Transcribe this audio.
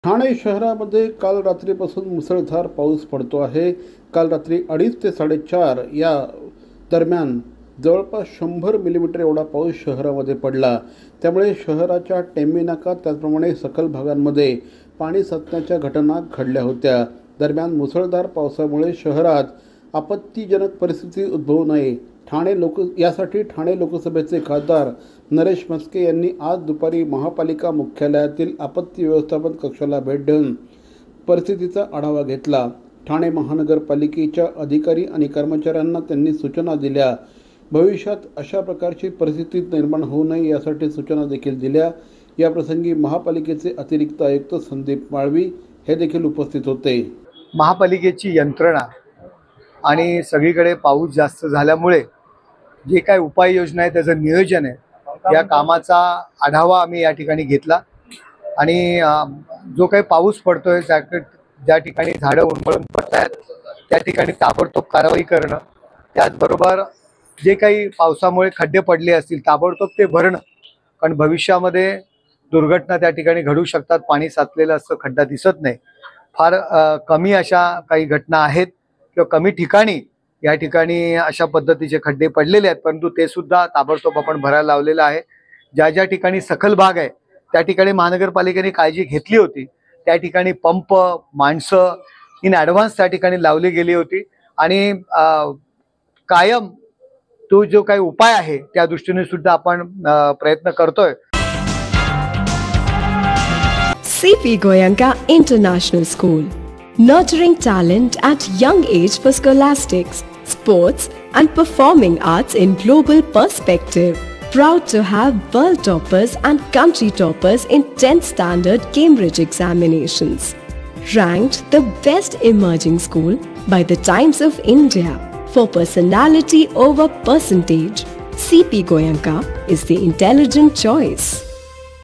ठाणे शहरामध्ये काल रात्रीपासून मुसळधार पाऊस पडतो आहे. काल रात्री 2:30 ते 4:30 या दरम्यान जवळपास 100 मिलीमीटर एवढा पाऊस शहरामध्ये पडला. त्यामुळे शहराच्या टेंबी नाका त्याचप्रमाणे सखल भागांमध्ये पाणी साचण्याच्या घटना घडल्या होत्या. दरम्यान मुसळधार पावसामुळे शहरात आपत्तीजनक परिस्थिती उद्भवू नये यासाठी ठाणे लोकसभेचे खासदार नरेश म्हस्के यांनी आज दुपारी महापालिका मुख्यालयातील आपत्ती व्यवस्थापन कक्षाला भेट देऊन परिस्थितीचा आढावा घेतला. ठाणे महानगरपालिकेच्या अधिकारी आणि कर्मचाऱ्यांना त्यांनी सूचना दिल्या. भविष्यात अशा प्रकारची परिस्थिती निर्माण होऊ नये यासाठी सूचना देखील दिल्या. याप्रसंगी महापालिकेचे अतिरिक्त आयुक्त संदीप माळवी हे देखील उपस्थित होते. महापालिकेची यंत्रणा आणि सगळीकडे पाऊस जास्त झाल्यामुळे जे काही उपाययोजना आहे त्याचं नियोजन आहे या कामाचा आढावा आम्ही या ठिकाणी घेतला. आणि जो काही पाऊस पडतोय ज्या ठिकाणी झाडं उन्मळून पडत आहेत त्या ठिकाणी ताबडतोब कारवाई करणं, त्याचबरोबर जे काही पावसामुळे खड्डे पडले असतील ताबडतोब ते भरणं, कारण भविष्यामध्ये दुर्घटना त्या ठिकाणी घडू शकतात. पाणी साचलेलं असं खड्डा दिसत नाही. फार कमी अशा काही घटना आहेत किंवा कमी ठिकाणी या ठिकाणी अशा पद्धतीचे खड्डे पडलेले आहेत, परंतु ते सुद्धा ताबडतोब आपण भरायला लावलेलं आहे. ज्या ठिकाणी सखल भाग आहे त्या ठिकाणी महानगरपालिकेने काळजी घेतली होती. त्या ठिकाणी पंप, माणसं इन ॲडव्हान्स त्या ठिकाणी लावली गेली होती. आणि कायम तो जो काही उपाय आहे त्या दृष्टीने सुद्धा आपण प्रयत्न करतोय. CP Goenka International School, nurturing talent at young age for scholastics, sports and performing arts in global perspective. Proud to have world toppers and country toppers in 10th standard Cambridge examinations. Ranked the best emerging school by the Times of India for personality over percentage, CP Goenka is the intelligent choice.